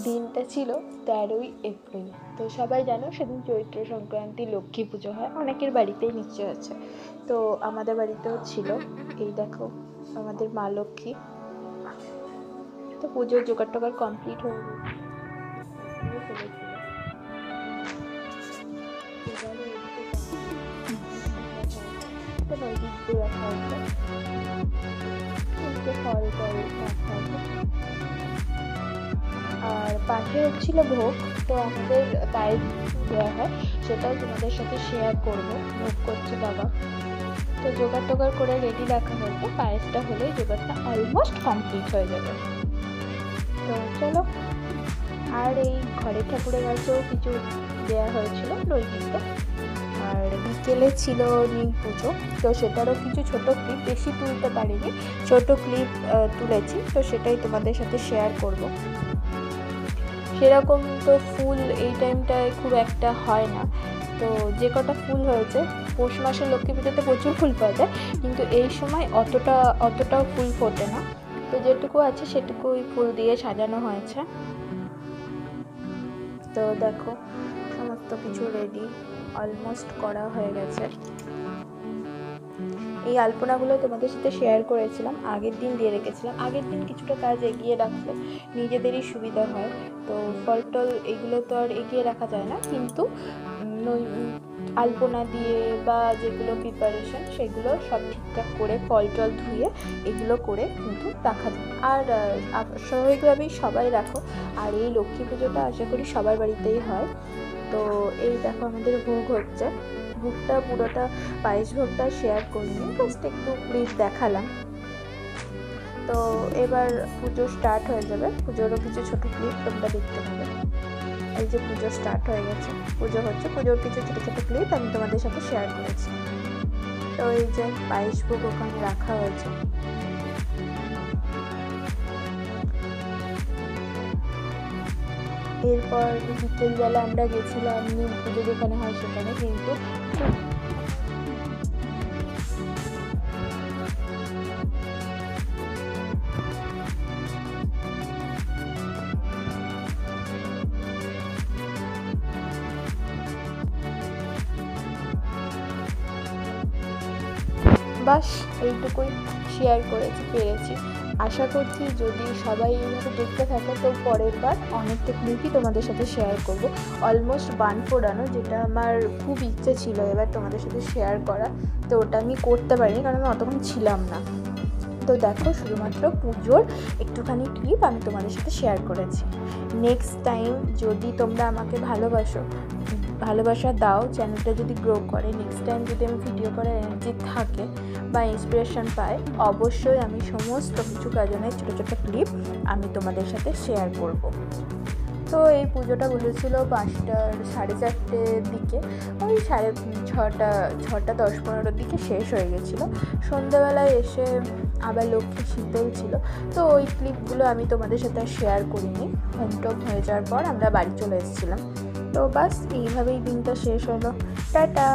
দিনটা ছিল 13ই এপ্রিল। তো সবাই জানো সেদিন চৈত্র সংক্রান্তি, লক্ষ্মী পুজো হয়, অনেকের বাড়িতেই নিশ্চয় আছে। তো আমাদের বাড়িতেও ছিল। এই দেখো আমাদের মা লক্ষ্মী। তো পুজোর জোগাড় টোগাড় কমপ্লিট হয়ে ফেলেছিল। নৈবেদ্য রাখা হচ্ছে, ফল টল রাখা হচ্ছে, আর পাশে হচ্ছিল ভোগ। তো আমাদের পায়েস দেওয়া হয়, সেটাও তোমাদের সাথে শেয়ার করবো। ভোগ করছে বাবা। তো জোগাড় টোগাড় করে রেডি রাখা হয়েছে, পায়েসটা হলেই জোগাড়টা অলমোস্ট কমপ্লিট হয়ে যাবে। তো চলো। আর এই ঘরের ঠাকুরের কাছেও কিছু দেওয়া হয়েছিল নৈবেদ্য। আর বিকেলে ছিল নীল পুজো, তো সেটারও কিছু ছোট ক্লিপ, বেশি তুলতে পারিনি, ছোট ক্লিপ তুলেছি। তো সেটাই তোমাদের সাথে শেয়ার করব। সেরকম তো ফুল এই টাইমটায় খুব একটা হয় না। তো যে কটা ফুল হয়েছে, পৌষ মাসের লক্ষ্মী পুজোতে প্রচুর ফুল পাওয়া যায়, কিন্তু এই সময় অতটাও ফুল ফোটে না। তো যেটুকু আছে সেটুকুই ফুল দিয়ে সাজানো হয়েছে। তো দেখো সমস্ত কিছু রেডি, অলমোস্ট করা হয়ে গেছে। এই আলপনাগুলো তোমাদের সাথে শেয়ার করেছিলাম, আগের দিন দিয়ে রেখেছিলাম। আগের দিন কিছুটা কাজ এগিয়ে রাখলে নিজেদেরই সুবিধা হয়। তো ফল টল এগুলো তো আর এগিয়ে রাখা যায় না, কিন্তু আলপনা দিয়ে বা যেগুলো প্রিপারেশন সেগুলো সব ঠিকঠাক করে ফল টল ধুয়ে এগুলো করে কিন্তু রাখা যায়। আর স্বাভাবিকভাবেই সবাই রাখো। আর এই লক্ষ্মী পুজোটা আশা করি সবার বাড়িতেই হয়। তো এই দেখো আমাদের ভোগ হচ্ছে। ভোগটা পুরোটা পায়েস ভোগটা শেয়ার করিনি, জাস্ট একটু প্লিজ দেখালাম। তো এবার পুজো স্টার্ট হয়ে যাবে, পুজোরও কিছু ছোটো ক্লিপ তোমরা দেখতে পাবে। এই যে পুজো স্টার্ট হয়ে গেছে, পুজো হচ্ছে, পুজোর কিছু ছোটো ছোটো ক্লিপ আমি তোমাদের সাথে শেয়ার করেছি। তো এই যে পায়েস ভোগ ওখানে রাখা হয়েছে। এরপর বিকেলবেলা আমরা গেছিলাম নীল পুজো যেখানে হয় সেখানে, কিন্তু বাস এইটুকুই শেয়ার পেরেছি। আশা করছি যদি সবাই এইভাবে দেখতে থাকে তো পরের বার অনেকটা ক্লিপই তোমাদের সাথে শেয়ার করব। অলমোস্ট বান ফোড়ানো, যেটা আমার খুব ইচ্ছে ছিল এবার তোমাদের সাথে শেয়ার করা, তো ওটা আমি করতে পারিনি কারণ আমি অতক্ষণ ছিলাম না। তো দেখো শুধুমাত্র পুজোর একটুখানি ক্লিপ আমি তোমাদের সাথে শেয়ার করেছি। নেক্সট টাইম যদি তোমরা আমাকে ভালোবাসা দাও, চ্যানেলটা যদি গ্রো করে, নেক্সট টাইম যদি আমি ভিডিও করার এনার্জি থাকে বা ইন্সপিরেশন পাই, অবশ্যই আমি সমস্ত কিছু কাজনের ছোটো ছোটো ক্লিপ আমি তোমাদের সাথে শেয়ার করব। তো এই পুজোটা বলেছিল 5টার 4:30 দিকে, ওই 6:30 10-15 দিকে শেষ হয়ে গেছিলো। সন্ধ্যাবেলায় এসে আবার লক্ষ্মী শীতল ছিল, তো ওই ক্লিপগুলো আমি তোমাদের সাথে শেয়ার করিনি। হোম টোম হয়ে যাওয়ার পর আমরা বাড়ি চলে এসেছিলাম। তো বাস এইভাবেই দিনটা শেষ হলো। টাটা।